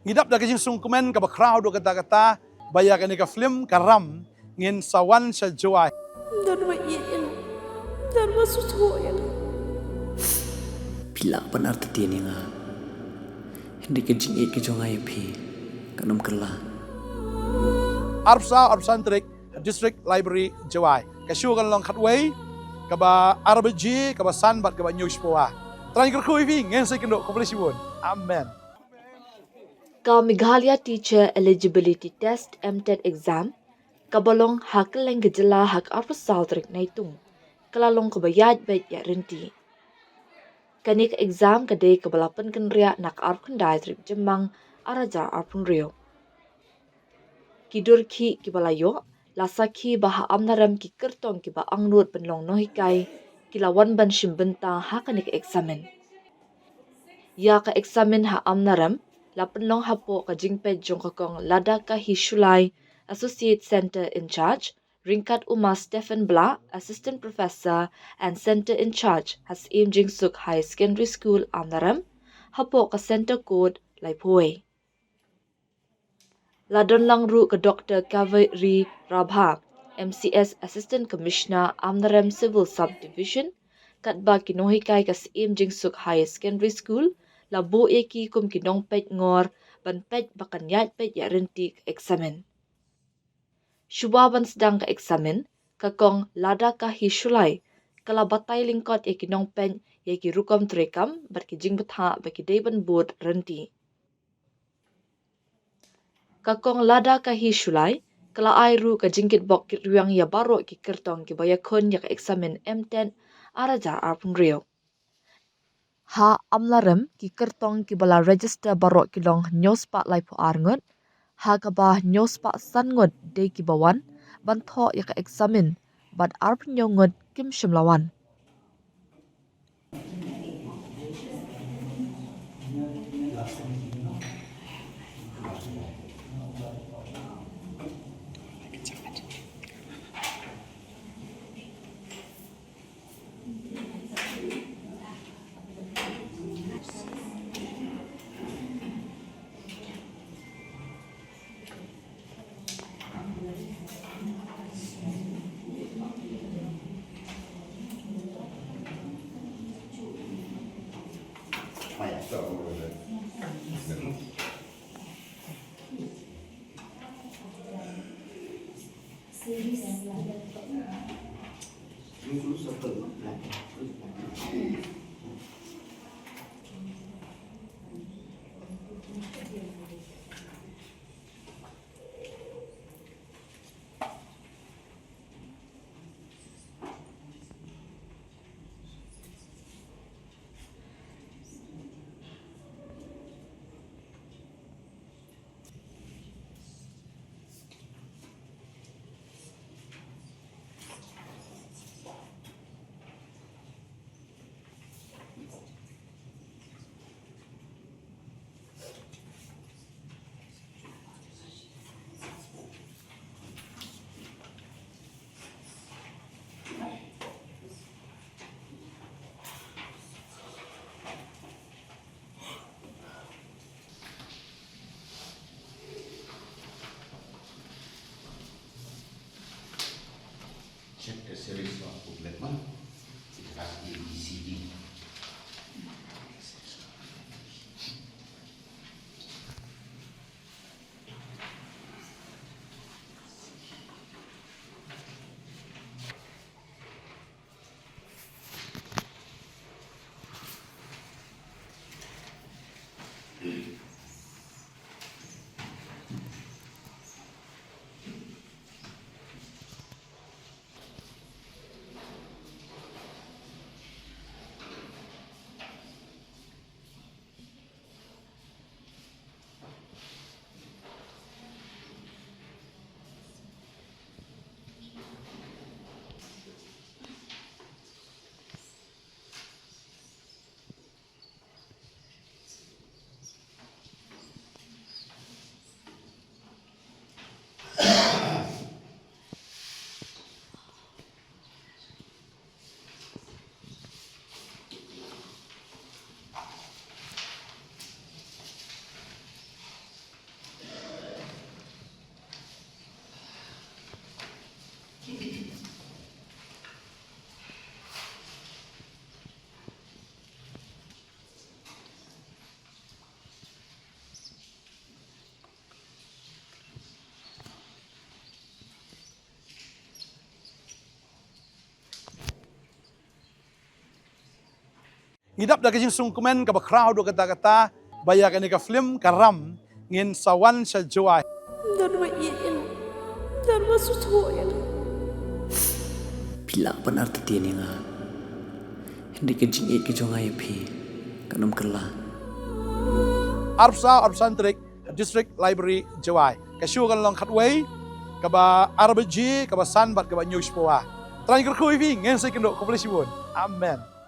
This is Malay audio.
Ngidap da kajing sungkumen ka ba crowd do kata-kata baya ka ni ka film karam ngin sawan sa joy. Dan wa iyan. Dan wa susuyan. Pila benar tetian yang hindi kajing it kajong pi kanam kerla. Arpsa Centre District Library joy. Kasyu kan long khatway ka ba RBG ka ba sanbat ka ba news po Terakhir kui vi ngin sa kendo kompletisi pun. Amen. Ka Meghalaya Teacher Eligibility Test MTET exam kabalong hakeleng gejala hak arpasal trik naitung kalalong kabayad bait ya renti. Kanik exam kadai kabalapan kenria nak arp kendai trik jemang araja arpun rio. Kidur ki kibalayo lasa ki baha amlarem ki kertong ki ba angnut penlong nohikai kilawan ban shimbenta ha kanik eksamen. Ya ka eksamen ha amlarem la penlong hapo ka jingpet jong kakong lada ka hisulai Associate Center in Charge, Ringkat Umar Stephen Bla, Assistant Professor and Center in Charge has Im Jing Suk High Secondary School Amlarem, hapo ka Center Code Laipoe. Ladon lang ru ke Dr. Kaveri Rabha, MCS Assistant Commissioner Amlarem Civil Subdivision, katba kinohikai kas Im Jing Suk High Secondary School, labo eki kum kinong pet ngor, ban pet bakan yat pet ya renti eksamen. Syubaban sedang ke eksamen, kakong lada ka hisulai, kala batai lingkot eki nong pen yeki rukam terekam, berkijing betha baki deban board renti. Kakong lada ka hisulai, kala airu ka jingkit bok kit ruang ya barok ki kertong ki bayakon ya ka eksamen M10 araja arpun rio. Ha amlarem ki kertong ki bala register barok ki long nyospa lai po arngot, ha ka ba nyospa sangot de ki bawan, bantho ya ka eksamen, bad arpun nyongot kim shimlawan. ngidap dah kajing sung komen ka ba crowd do kata-kata bayakan ni ka film karam ngin sawan sa jawai Dan wa iin. Dan wa susuyan. Pila pan arti tiyan nga. Hindi ka jingit ka jong ay pi. Kanam kala. Arab Centre District Library Jawai. Kasyu kan long khatway kaba Arabic kaba sanbat kaba news po Try ko kuy ving ngin sa kendo kompleksibon. Amen.